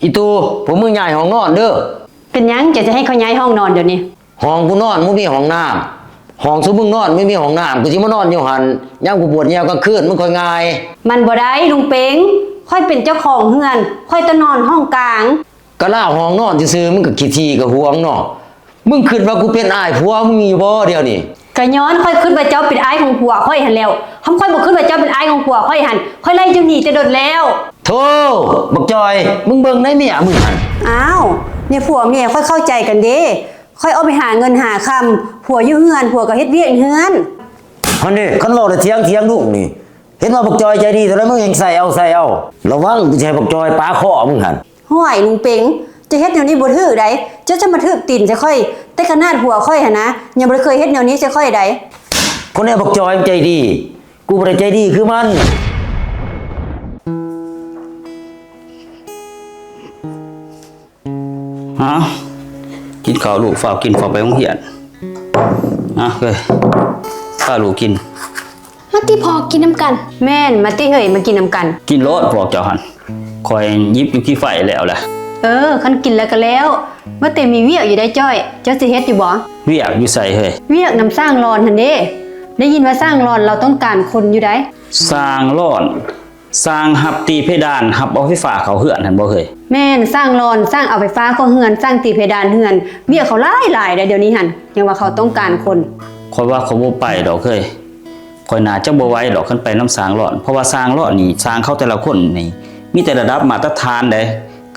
อีตูผมมึงย้ายห้องนอนเด้อเป็นยังจะให้เขาย้ายห้องนอนเดี๋ยวนี้ห้องกูนอนมึงมีห้องน้ำห้องซุมึงนอนไม่มีห้องน้ำกูสิมานอนอยู่หันย่ามกูปวดแนวกลางคืนมึงค่อยง่ายมันบ่ได้ลุงเป้งค่อยเป็นเจ้าของเฮือนค่อยต้องนอนห้องกลางก็ล่าห้องนอนซื่อๆมึงก็ขี้ทีก็ห่วงเนาะมึงคิดว่ากูเป็นอ้ายผัวมึงมีบ่เดี๋ยวนี้ก็ย้อนค่อยขึ้นว่าเจ้าเป็นอ้ายของผัวค่อยหันแล้วคำค่อยบ่ขึ้นว่าเจ้าเป็นอ้ายของผัวค่อยหันค่อยไล่เจ้าหนีจะโดดแล้วโธ่บักจอยมึงเบิ่งได้เมียมึงหันอ้าวเนี่ยผัวเมียค่อยเข้าใจกันเด้ค่อยเอาไปหาเงินหาคำผัวอยู่เฮือนผัวก็เฮ็ดเวียกเฮือนฮันนี่คันเว้าได้เถียงลูกนี่เห็นว่าบักจอยใจดีแต่แล้วมึงยังใส่เอาระวังกูจะให้บักจอยปาคอมึงหันห้วยลุงเป๋งจะเฮ็ดแนวนี้บ่ถือใดจะมาถือตีนจะค่อยแต่ขนาดผัวค่อยหั่นนะยังบ่เคยเฮ็ดแนวนี้จะค่อยใดคนนี้บักจอยใจดีกูบ่ได้ใจดีคือมันฮะกินข้าวลูกฝากกินฝากไปโรงเรียนเฮ้ยข้าวลูกกินมาติพอกินน้ำกันแม่นมาติเฮ้ยมากินน้ำกันกินโลดพวกเจ้าหันคอยยิบอยู่ขี้ไฟแล้วแหละคันกินแล้วก็แล้วมาแต่มีเวียกอยู่ได้จ้อยเจ้าสิเฮ็ดอยู่บ่เวียกอยู่ใส่เฮ้ยเวียกนำสร้างรอนหั่นเด้ได้ยินว่าสร้างรอนเราต้องการคนอยู่ได้สร้างรอนสร้างหับตีเพดานหับเอาไฟฟ้าเขาเฮือนหั่นบ่เฮ้ยแม่นสร้างรอนสร้างเอาไฟฟ้าเขาเฮือนสร้างตีเพดานเฮือนเวียกเขาหลายได้เดี๋ยวนี้หั่นยังว่าเขาต้องการคนคอยว่าเขาบ่ไปดอกเฮ้ยคอยน่าจะบ่ไหวดอกคันไปน้ำสร้างรอนเพราะว่าสร้างรอนนี่สร้างเขาแต่ละคนนี่มีแต่ระดับมาตรฐานเด้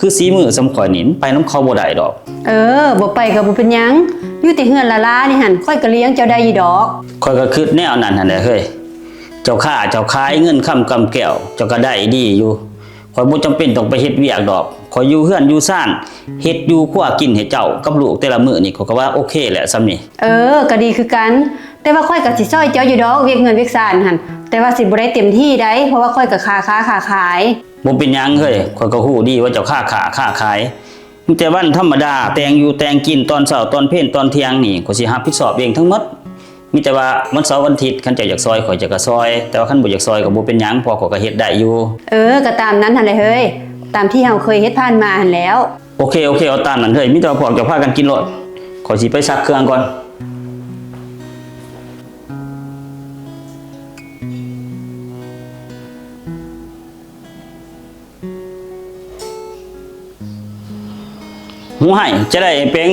คือสีมือสำข่อยนี่ไปน้ำเขาบ่ได้ดอกบ่ไปก็บ่เป็นหยังอยู่แต่เฮือนละลานี่หั่นค่อยก็เลี้ยงเจ้าได้อยู่ดอกค่อยก็คิดแนวนั้นหั่นแหละเฮ้ยเจ้าขายเงินค้ำกำแก้วเจ้าก็ได้ดีอยู่ข่อยบ่จำเป็นต้องไปเฮ็ดเวียกดอกข่อยอยู่เฮือนอยู่ซ่านเฮ็ดอยู่ครัวกินให้เจ้ากับลูกแต่ละมื้อนี่ข่อยก็ว่าโอเคแหละซำนี่ก็ดีคือกันแต่ว่าค่อยก็สิช่วยเจ้าอยู่ดอกเวียกเงินเวียกซ่านหั่นแต่ว่าสิบ่ได้เต็มที่ได้เพราะว่าค่อยก็ค้าขายบ่เป็นหยังเฮ้ยข่อยก็ฮู้ดีว่าเจ้าค้าขายมีแต่วันธรรมดาแต่งอยู่แต่งกินตอนเช้าตอนเพลตอนเที่ยงนี่ข่อยสิรับผิดชอบเองทั้งหมดมีแต่ว่าวันเสาร์วันอาทิตย์คันเจ้าอยากซอยข่อยจะก็ซอยแต่ว่าคันบ่อยากซอยก็บ่เป็นหยังเพราะข่อยก็เฮ็ดได้อยู่ก็ตามนั้นหั่นแหละเฮ้ยตามที่เฮาเคยเฮ็ดผ่านมาหั่นแล้วโอเคเอาตามนั้นเฮ้ยมีแต่ว่าพวกเจ้าพากันกินโลดข่อยสิไปซักเครื่องก่อนหูให้จะได้เป้ง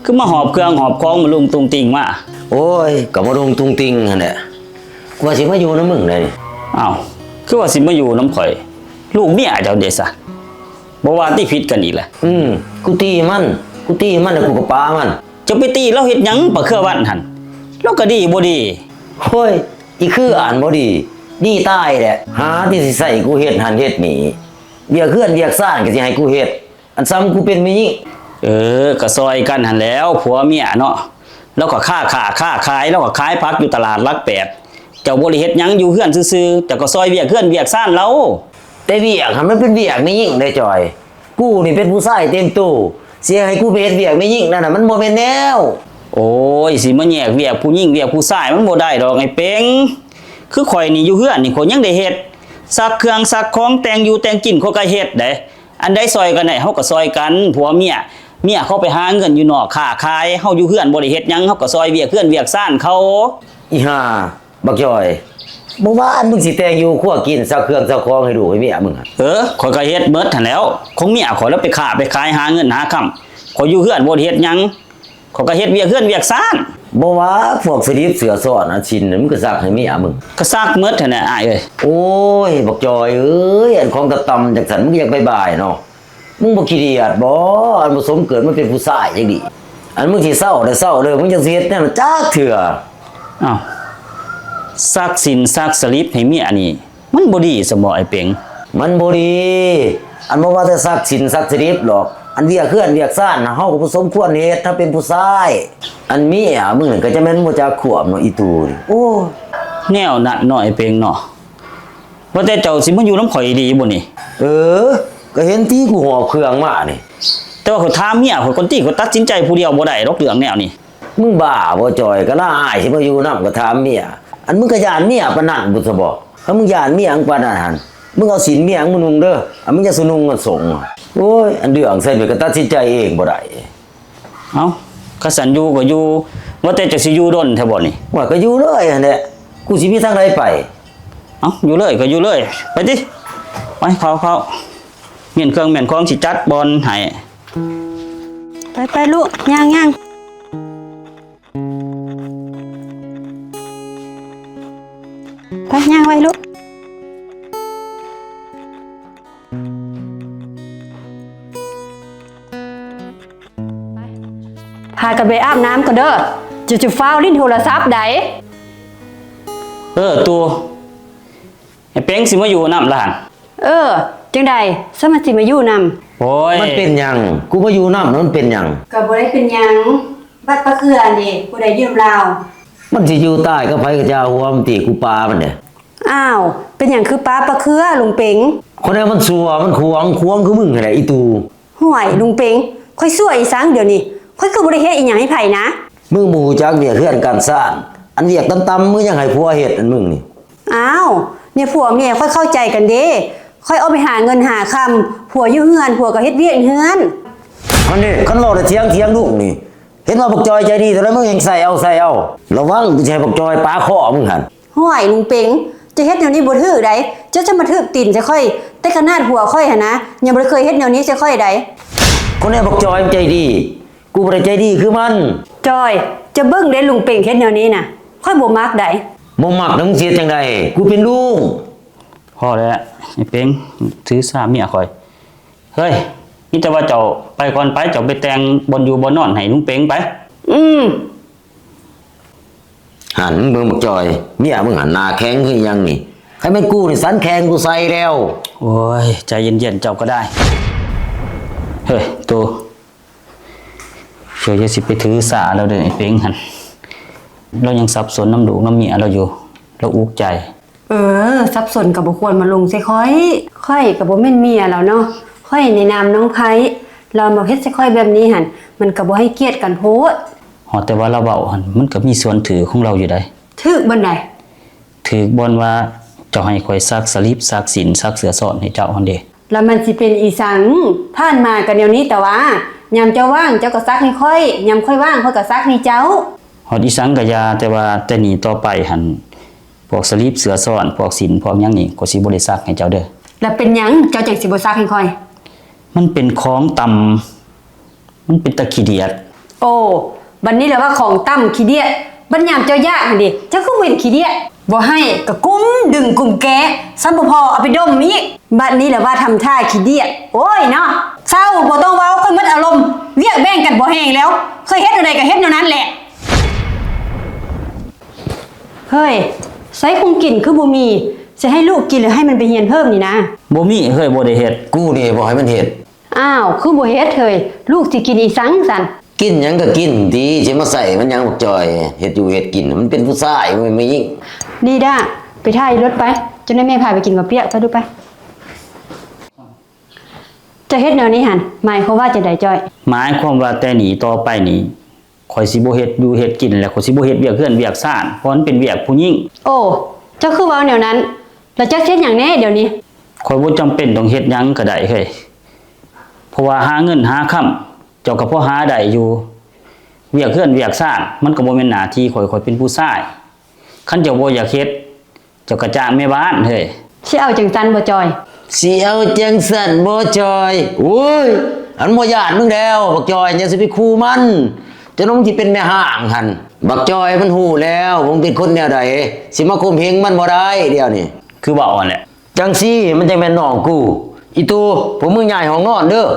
คือมาหอบเครื่องหอบของมาลุงตุงติงมาโอ้ยก็มาลงตุงติงนั่นแหละกูว่าสิมาอยู่นำมึงได้นี่อ้าวคือว่าสิมาอยู่น้ำข่อยลูกเมียเจ้าเด้ซะบ่ว่าที่ผิดกันอีกแหละกูตีมันแล้วกูก็ปามันจะไปตีเราเฮ็ดหยังปะเครือวันหั่นเราก็ดีบ่ดีโอ้ยอีคืออ่านบ่ดีตายแหละหาที่สิใส่กูเฮ็ดหันเฮ็ดนี่เวียกเฮือนเวียกซ่านก็สิให้กูเฮ็ดอันซ้ำกูเป็นแม่หญิงก็ซอยกันหั่นแล้วผัวเมียเนาะแล้วก็ค้าขายแล้วก็ขายผักอยู่ตลาดหลัก8เจ้าบ่ได้เฮ็ดหยังอยู่เฮือนซื่อๆแต่ก็ซอยเวียกเฮือนเวียกซ่านเราแต่เวียกมันเป็นเวียกแม่หญิงได้จอยกูนี่เป็นผู้ชายเต็มตู้เสียให้กูไปเฮ็ดเวียกแม่หญิงนั่นน่ะมันบ่แม่นแนวโอ้ยสิมาแยกเวียกผู้หญิงเวียกผู้ชายมันบ่ได้ดอกไอ้เป้งคือข่อยนี่อยู่เฮือนนี่ข่อยยังได้เฮ็ดซักเครื่องซักของแต่งอยู่แต่งกินข่อยก็เฮ็ดได้อันใดซอยกันได้เฮาก็ซอยกันผัวเมียเขาไปหาเงินอยู่นอกค้าขายเฮาอยู่เฮือนบ่ได้เฮ็ดหยังเฮาก็ซอยเวียกเฮือนเวียกซ่านเขาอีห่าบักจอยบ่ว่าอันมึงสิแต่งอยู่ครัวกินซักเครื่องซักของให้ลูกให้เมียมึงข่อยก็เฮ็ดเบิดหั่นแล้วของเมียข่อยแล้วไปค้าไปขายหาเงินหาค่ำข่อยอยู่เฮือนบ่ได้เฮ็ดหยังข่อยก็เฮ็ดเวียกเฮือนเวียกซ่านบ่ว่าพวกสลิปเสือซ่อนอันชิ้นมึงก็ซักให้เมียมึงก็ซักเบิดหั่นน่ะอ้ายเอ้ยโอ้ยบักจอยอันของตะตำจังซั่นมึงอยากบายเนาะมึงบ่ขี้เดียดบ่อันบ่สมเกิดมันเป็นผู้ชายจังดิอันมึงสิเศร้าเลยมึงจังสิเฮ็ดแนวจักเถื่ออ้าวซักสินซักสลิปให้เมียนี่มันบ่ดีซะบ่ไอ้เป๋งมันบ่ดีอันบ่ว่าแต่ซักสินซักสลิปหรอกอันเวียกเฮือนเวียกซ่านเฮาก็บ่สมควรเฮ็ดถ้าเป็นผู้ชายอันเมียมึงก็จะแม่นบ่จักขวบเนาะอีตูโอ้แนวนั้นเนาะไอ้เป๋งเนาะว่าแต่เจ้าสิมาอยู่นำข่อยดีบ่นี่ก็เห็นที่กูหอบเครื่องมานี่แต่ว่าเขาถามเมียเขาคนที่เขาตัดสินใจผู้เดียวบ่ได้ดอกเรื่องแนวนี้มึงบ้าบ่จอยก็ล่าอ้ายสิมาอยู่นำก็ถามเมียอันมึงก็ย่านเมียปานนั้นบ่ซะบ่ถ้ามึงย่านเมียอังปานนั้นมึงเอาศีลเมียมึงนุ่งเด้ออันมึงจะสนุงก็ส่ง โอ้ยอันเรื่องใส่ไปก็ตัดสินใจเองบ่ได้ เอ้าคันสันอยู่ก็อยู่ว่าแต่จะสิอยู่ดนแท้บ่นี่ ว่าก็อยู่เลยอันเนี้ยกูสิมีทางใดไป เอ้าอยู่เลยก็อยู่เลยไปติไปเขาเมียนเครื่องเมียนของสิจัดบอลให้ ไปลูกย่างไปย่างไว้ลูกพากันไปอาบน้ำก่อนเด้อจะฟ้าวลิ้นโทรศัพท์ใด ตัวไอ้เป้งสิมาอยู่นำล่ะหั่น จังใดสมาสิมาอยู่นำ โอ้ย มันเป็นหยังกูมาอยู่นำมันเป็นหยัง ก็บ่ได้เป็นหยังบัดปะเคืออันนี้ผู้ใดยืมเรา มันสิอยู่ใต้กับไผกับเจ้าหัวมันตีกูปามันเนี่ย อ้าวเป็นหยังคือป้าปะเคือลุงเป็ง คนนั้นมันสัวมันควงคือมึงนั่นแหละอีตู ห่วยลุงเป็งค่อยสวยอีสังเดี๋ยวนี้ค่อยคือบ่ได้เฮ็ดอีหยังให้ไผนะ มึงบ่ฮู้จักเวียกเฮือนการสร้างอันเวียกต่ำๆมึงยังให้ผัวเฮ็ดอันมึงนี่ อ้าวเนี่ยผัวเมียค่อยเข้าใจกันเด้ค่อยเอาไปหาเงินหาคำผัวอยู่เฮือนผัวก็เฮ็ดเวียกเฮือน อันนี้คันเว้าได้เถียงลูกนี่เห็นว่าบักจอยใจดีแต่แล้วมึงยังใส่เอาระวังกูจะให้บักจอยปาคอมึงหั่น ห่วยลุงเป็งจะเฮ็ดแนวนี้บ่ถือใดจะมาถือตีนจะค่อยแต่ขนาดผัวค่อยหั่นนะยังบ่ได้เคยเฮ็ดแนวนี้จะค่อยใด คนนี้บักจอยมันใจดีกูบ่ได้ใจดีคือมัน จอยจะเบิ่งได้ลุงเป็งเฮ็ดแนวนี้น่ะค่อยบ่มักใด บ่มักนำมึงเสียจังไดกูเป็นลูก พอแล้วไอ้เป้งถือสาเมียข่อยเฮ้ยนี่แต่ว่าเจ้าไปก่อนไปเจ้าไปแต่งบนอยู่บนนอนให้ลุงเป้งไป หันมึงบักจอยเมียมึงหันหน้าแข็งคือหยังนี่ใครแม่นกูนี่สันแข็งกูใส่แล้ว โอ้ยใจเย็นๆเจ้าก็ได้เฮ้ยตัวเชื่อจะสิไปถือสาแล้วเด้อไอ้เป้งหั่นเรายังสับสนน้ำดูน้ำเมียเราอยู่เราอุกใจ สับสนก็บ่ควรมาลงใส่ค่อยก็บ่แม่นเมียแล้วเนาะค่อยในนามน้องไผเรามาเฮ็ดใส่ค่อยแบบนี้หั่นมันก็บ่ให้เกียรติกันโพด หอแต่ว่าเราเบาหั่นมันก็มีส่วนถือของเราอยู่ได้ ถึกบันได ถือบอนว่าเจ้าให้ข่อยซักสลิปซักสินซักเสื้อซ่อนให้เจ้าหั่นเด้ แล้วมันสิเป็นอีสังผ่านมากันเดี๋ยวนี้แต่ว่ายามเจ้าว่างเจ้าก็ซักให้ค่อยยามค่อยว่างค่อยก็ซักให้เจ้า ฮอดอีสังกะยาแต่ว่าแต่นี้ต่อไปหั่นพวกสลิปเสื้อซ่อนพวกสินพวกหยังนี่ก็สิบ่ได้ซักให้เจ้าเด้อ แล้วเป็นหยังเจ้าจังสิบ่ซักให้ค่อย มันเป็นของต่ำมันเป็นตะขี้เดียด โอ้บัดนี้แหละว่าของต่ำขี้เดียดบัดยามเจ้ายากหั่นดิเจ้าคือเว้นขี้เดียดบ่ให้ก็กุ้มดึงกลุ่มแกซ้ำบ่พอเอาไปดมอีกบัดนี้แหละว่าทำท่าขี้เดียดโอ้ยเนาะเศร้าบ่ต้องเว้าค่อยหมดอารมณ์เวียกแบ่งกันบ่แห้งแล้วเคยเฮ็ดอะไรก็เฮ็ดแนวนั้นแหละเฮ้ยใส่คงกินคือบ่มีจะให้ลูกกินหรือให้มันไปเรียนเพิ่มนี่นะ บ่มีเฮ้ยบ่ได้เฮ็ด กูนี่บ่ให้มันเฮ็ด อ้าวคือบ่เฮ็ดเฮ้ยลูกสิกินอีสังสั่น กินหยังก็กินติสิมาใส่มันหยังบักจอยเฮ็ดอยู่เฮ็ดกินมันเป็นผู้ชายมันไม่ยิ่ง นี่ด้าไปท่ายรถไปจนได้แม่พาไปกินกับเปียกไปดูไปจะเฮ็ดแนวนี้หั่นหมายความว่าจะได้จ้อย หมายความว่าแต่นี้ต่อไปนี้ข่อยสิบ่เฮ็ดอยู่เฮ็ดกินแล้วข่อยสิบ่เฮ็ดเวียกเฮือนเวียกซ่านเพราะมันเป็นเวียกผู้หญิง โอ้เจ้าคือเว้าแนวนั้นแล้วเจ้าเฮ็ดหยังแน่เดี๋ยวนี้ ข่อยบ่จำเป็นต้องเฮ็ดหยังก็ได้เฮ้ยเพราะว่าหาเงินหาค่ำเจ้าก็พอหาได้อยู่เวียกเฮือนเวียกซ่านมันก็บ่แม่นหน้าที่ข่อยเป็นผู้ชายคันเจ้าบ่อยากเฮ็ดเจ้าก็จ้างแม่บ้านเฮ้ย สิเอาจังซั่นบ่จ้อย สิเอาจังสั่นบ่จอยโอ้ยอันบ่ญาติมึงแล้วบักจอยอย่าสิไปคู่มันจะน้องสิเป็นแม่ห้างหั่นบักจอยมันฮู้แล้วมึงเป็นคนแนวใดสิมาข่มเหงมันบ่ได้เดี๋ยวนี้ คือเว้าอันแหละ จังซี่มันจังแม่นน้องกูอีตูพวกมึงย้ายห้องนอนเด้อ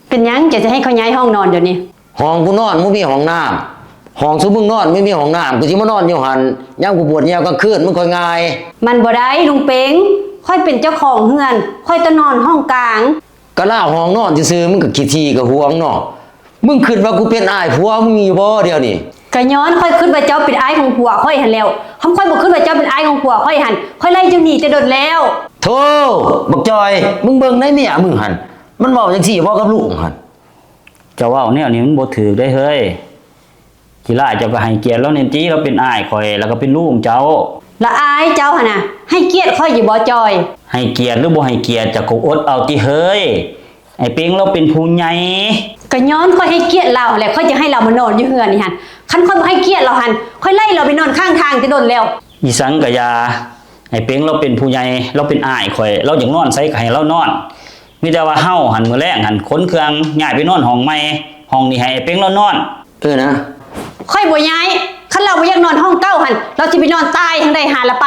เป็นหยังจะให้เขาย้ายห้องนอนเดี๋ยวนี้ ห้องกูนอนมึงมีห้องน้ำห้องซุมึงนอนไม่มีห้องน้ำกูสิมานอนอยู่หั่นยามกูปวดแนวกลางคืนมันค่อยง่าย มันบ่ได้ลุงเป็งค่อยเป็นเจ้าของเฮือนค่อยตะนอนห้องกลาง ก็ล่าห้องนอนซื่อๆมึงก็ขี้ทีก็ห่วงเนาะมึงคิดว่ากูเป็นอ้ายผัวมึงมีบ่เดี๋ยวนี้ ก็ย้อนค่อยขึ้นว่าเจ้าเป็นอ้ายของผัวค่อยหันแล้วคำค่อยบ่ขึ้นว่าเจ้าเป็นอ้ายของผัวค่อยหันค่อยไล่เจ้าหนีจะโดดแล้ว โธ่บักจอยมึงเบิ่งได้เมียมึงหั่นมันเว้าจังซี่บ่กับลูกหั่น เจ้าเว้าแนวนี้มันบ่ถูกได้เฮ้ยกีฬาเจ้าก็ให้เกียรติเราเนี่ยจีเราเป็นอ้ายข่อยแล้วก็เป็นลูกเจ้า ละอายเจ้าหั่นน่ะให้เกียรติค่อยอยู่บ่จอย ให้เกียรติหรือบ่ให้เกียรติเจ้าก็อดเอาติเฮ้ย ไอ้เป้งเราเป็นผู้ใหญ่ ก็ย้อนค่อยให้เกียรติเราแหละค่อยจะให้เรามานอนอยู่เฮือนนี่หั่นคันค่อยบ่ให้เกียรติเราหั่นค่อยไล่เราไปนอนข้างทางจะโดนแล้ว อีสังกะยาไอ้เป้งเราเป็นผู้ใหญ่เราเป็นอ้ายข่อยเราอยากนอนไสก็ให้เรานอนมีแต่ว่าเฮาหันมื้อแรกหันขนเครื่องย้ายไปนอนห้องใหม่ห้องนี้ให้ไอ้เป้งเรานอน นะ ค่อยบ่ย้ายคันเราบ่อยากนอนห้องเก้าหั่นเราสิไปนอนใต้ทางใดหาละไป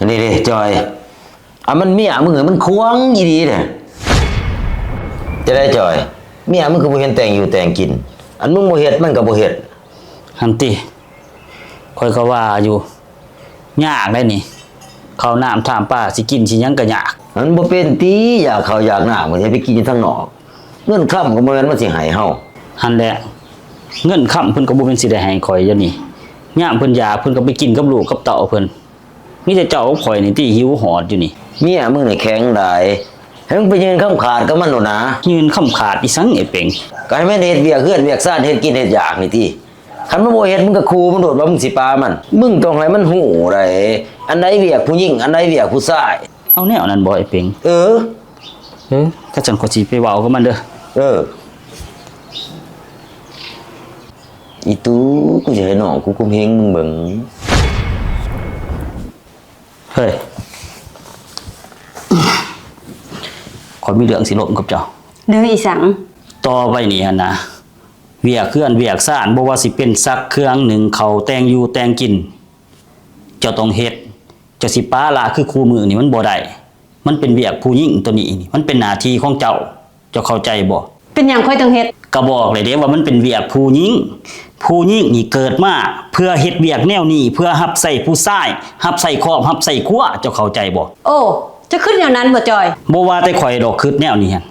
นี่จอยมันเมียมึงมันควงอีดีเนี่ยจะได้จอยเมียมึงก็บ่เห็นแต่งอยู่แต่งกิน อันมึงบ่เฮ็ดมันก็บ่เฮ็ด หันติข่อยก็ว่าอยู่ยากได้นี่ข้าวน้ำถามป้าสิกินสิหยังก็ยาก มันบ่เป็นติอยากข้าวอยากน้ามันสิไปกินอยู่ทางนอกเงินค่ำก็บ่แม่นมันสิให้เฮา หันแหละเงินค้ำเพิ่นก็บ่เป็นสิได้ให้ข่อยอยู่นี่ยามเพิ่นอยากเพิ่นก็ไปกินกับลูกกับเต่าเพิ่นมีแต่เจ้ากับข่อยนี่ที่หิวหอดอยู่นี่ เมียมึงนี่แข็งหลายให้มึงไปยืนค้ำขาดกับมันโน่นนะ ยืนค้ำขาดอีสังไอ้เป่ง ก็ให้มันเฮ็ดเวียกเฮือนเวียกซ่านเฮ็ดกินเฮ็ดอยากนี่ติคันมันบ่เฮ็ดมึงก็คูมันโดดว่ามึงสิปามันมึงต้องให้มันฮู้ได้อันใดเวียกผู้หญิงอันใดเวียกผู้ชาย เอาแนวนั้นบ่ไอ้เป่ง เออ ถ้าจังขอยสิไปเว้ากับมันเด้อ อีตู้กูจะให้น้องกูกุมเฮงมึงเบิ่ง เฮ้ยข่อยมีเรื่องสิลบกับเจ้า เด้ออีสัง ต่อไปนี่หั่นนะเวียกเคลื่อนเวียกซ่านบ่ว่าสิเป็นซักเครื่องหนึ่งเขาวแต่งอยู่แต่งกิน เจ้าต้องเฮ็ดเจ้าสิป้าละคือคู่มือนี่มันบ่ได้มันเป็นเวียกผู้หญิงตัวนี้นี่มันเป็นหน้าที่ของเจ้าเจ้าเข้าใจบ่ เป็นหยังค่อยต้องเฮ็ด ก็บอกเลยเด้ว่ามันเป็นเวียกผู้หญิงผู้หญิงนี่เกิดมาเพื่อเฮ็ดเวียกแนวนี้เพื่อรับใส่ผู้ชายรับใส่ครอบรับใส่ครัวเจ้าเข้าใจบ่ โอ้จะขึ้นแนวนั้นบ่จอย บ่ว่าแต่ข่อยดอกคิดแนวนี้หั่น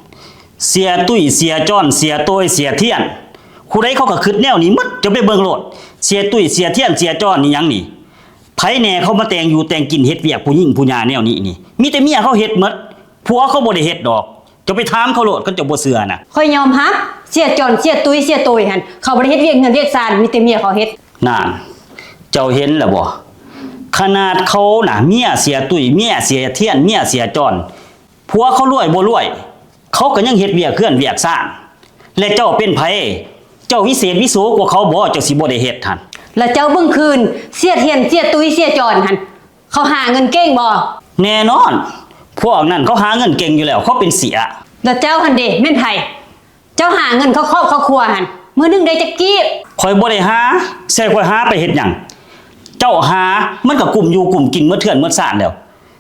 เสียตุ้ยเสียจ้อนเสียโตยเสียเทียนผู้ใดเขาก็คิดแนวนี้หมดจะไปเบิ่งโลดเสียตุ้ยเสียเทียนเสียจ้อนนี่หยังนี่ไผแหน่เขามาแต่งอยู่แต่งกินเฮ็ดเวียกผู้หญิงผู้หญาแนวนี้นี่มีแต่เมียเขาเฮ็ดหมดผัวเขาบ่ได้เฮ็ดดอกจะไปถามเขาโลดเขาจะบ่เชื่อน่ะ ค่อยยอมรับเสียจอนเสียตุยเสียโตยหั่นเขาบ่ได้เฮ็ดเวียกเงินเวียกซานมีแต่เมียเขาเฮ็ด นั่นเจ้าเห็นแล้วบ่ขนาดเขาน่ะเมียเสียตุ้ยเมียเสียเทียนเมียเสียจ้อนผัวเขารวยบ่รวยเขาก็ยังเฮ็ดเวียกเคลื่อนเวียกสร้างและเจ้าเป็นไผเจ้าวิเศษวิโสกว่าเขาบ่เจ้าสิบ่ได้เฮ็ดหั่น แล้วเจ้าเบิ่งคืนเสียเทียนเสียตุยเสียจอนหั่นเขาหาเงินเก่งบ่ แน่นอนพวกนั้นเขาหาเงินเก่งอยู่แล้วเขาเป็นเสีย แล้วเจ้าหั่นเด้แม่นไผเจ้าหาเงินเข้าครอบเข้าครัวหั่นมื้อนึงได้จักกีบ ข่อยบ่ได้หาใช่ข่อยหาไปเฮ็ดหยังเจ้าหามันก็กลุ่มอยู่กลุ่มกินเมื่อเทื่อนเมื่อซ่านแล้ว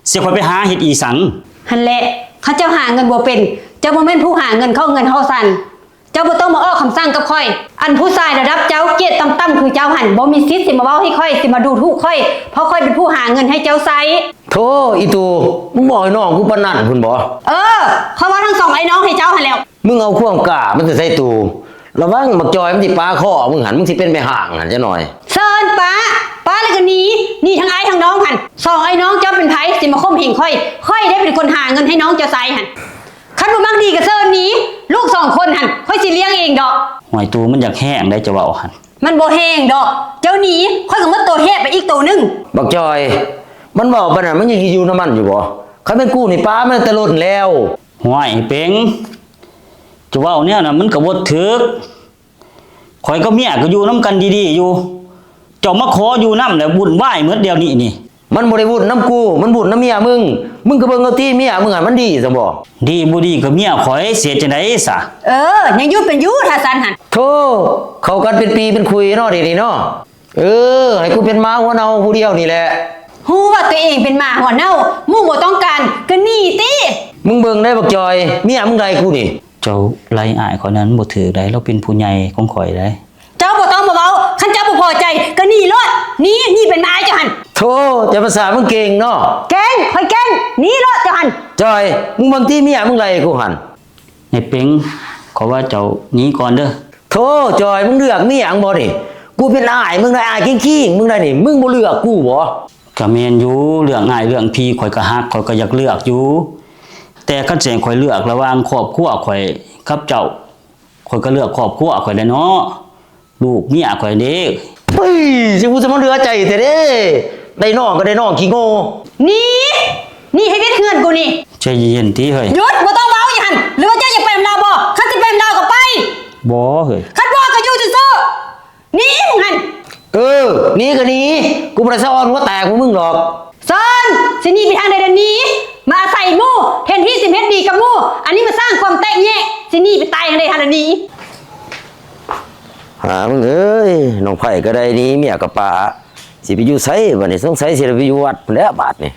เสียข่อยไปหาเฮ็ดอีสัง หั่นแหละถ้าเจ้าหาเงินบ่เป็นเจ้าบ่แม่นผู้หาเงินเข้าเงินเข้าสั่นเจ้าบ่ต้องมาออกคำสั่งกับค่อย อันผู้ชายระดับเจ้าเกียรติต่ำๆคือเจ้าหั่นบ่มีสิทธิ์สิมาเว้าให้ค่อยสิมาดูถูกค่อยเพราะค่อยเป็นผู้หาเงินให้เจ้าใช้ โธ่อีตูมึงบอกให้น้องกูปานนั้นพุ่นบ่ เขาว่าทั้งสองไอ้น้องให้เจ้าหั่นแล้ว มึงเอาความกล้ามันจะใส่ตูระวังบักจอยมันสิปาคอมึงหันมึงสิเป็นแม่ห่างหันจะหน่อย เซินป้าแล้วก็หนีทั้งไอ้ทั้งน้องหั่นสองไอ้น้องเจ้าเป็นไผสิมาข่มเหงค่อยได้เป็นคนหาเงินให้น้องเจ้าใช้หั่นคันบ่มักดีก็เซินหนีลูกสองคนหั่นค่อยสิเลี้ยงเองดอก หอยตูมันอยากแห้งได้จะเว้าหั่น มันบ่แห้งดอก เจ้าหนีค่อยก็มดตัวแฮบไปอีกตัวหนึง บักจอย มันบอกปานนั้นมันยังอยู่น้ำมันอยู่บ่คันเป็นกูนี่ป้ามันตะล้นแล้ว ห้วยเป๋งจะเว้าเนี่ยน่ะมันก็บ่ถึกข่อยก็เมียก็อยู่นํกันดีๆอยู่เจ้ามาขออยู่นำแล้ววุ่นวายหมดเดี๋ยวนี้นี่ มันบ่ได้วุ่นน้ำกูมันวุ่นน้ำเมียมึงก็เบิ่งเอาที่เมียมึงหันมันดีซะบ่ ดีบ่ดีก็เมียข่อยเสียจังได๋ซะ ยังอยู่เป็นอยู่ถ้าซันหั่น โธ่เข้ากันเป็นปีเป็นคุยเนาะเดี๋ยวนี้เนาะให้กูเป็นม้าหัวเนาผู้เดียวนี่แหละ ฮู้ว่าตัวเองเป็นหมาหัวเน่าหมู่บ่ต้องการก็หนีติ มึงเบิ่งได้บักจอยเมียมึงไดกูนี่ เจ้าไล่อายข่อยนั้นบ่ถือได้เราเป็นผู้ใหญ่ของข่อยได้ เจ้าบ่ต้องมาเว้าคันเจ้าบ่พอใจก็หนีรถหนีเป็นหมาเจ้าหั่น โธ่แต่ภาษามึงเก่งเนาะ แกล้งค่อยแกล้งหนีรถเจ้าหั่น จอยมึงบางทีเมียมึงไดกูหัน ในเป๋งขอว่าเจ้าหนีก่อนเด้อ โธ่จอยมึงเลือกเมียมึงบ่นี่กูเป็นอ้ายมึงได้อ้ายขี้ๆมึงได้นี่มึงบ่เลือกกูบ่ ก็แม่นอยู่เรื่องง่ายเรื่องพี่ข่อยก็ฮักข่อยก็อยากเลือกอยู่แต่คันแสงข่อยเลือกระหว่างครอบครัวข่อยกับเจ้าข่อยก็เลือกครอบครัวข่อยได้เนาะลูกเมียข่อยเด้ เฮ้ยสิกูจะมาเหลือใจแท้เด้ได้น้องก็ได้น้องขี้โง่ หนีให้เวทเฮือนกูนี่ ใจเย็นๆติเฮ้ย หยุดบ่ต้องเว้าอย่าหั่น บ่เฮ้ย คันบ่ก็อยู่ซื่อๆหนี่มึงหั่น หนี่ก็หนี่กูบ่ได้สะออนหัวแตกพวกมึงหรอก ซ่อนสิหนีไปทางใดเดี๋ยวนี้มาใส่หมู่แทนที่สิเฮ็ดดีกับหมู่อันนี้มาสร้างความแตกแยกสิหนีไปตายทางใดทางเดี๋ยวนี้ หามึงเอ้ยน้องไผ่ก็ได้หนี้เมียกับป้าสิไปอยู่ไสบัดนี้สงสัยสิได้ไปอยู่วัดพู้นแหล้วบาดนี้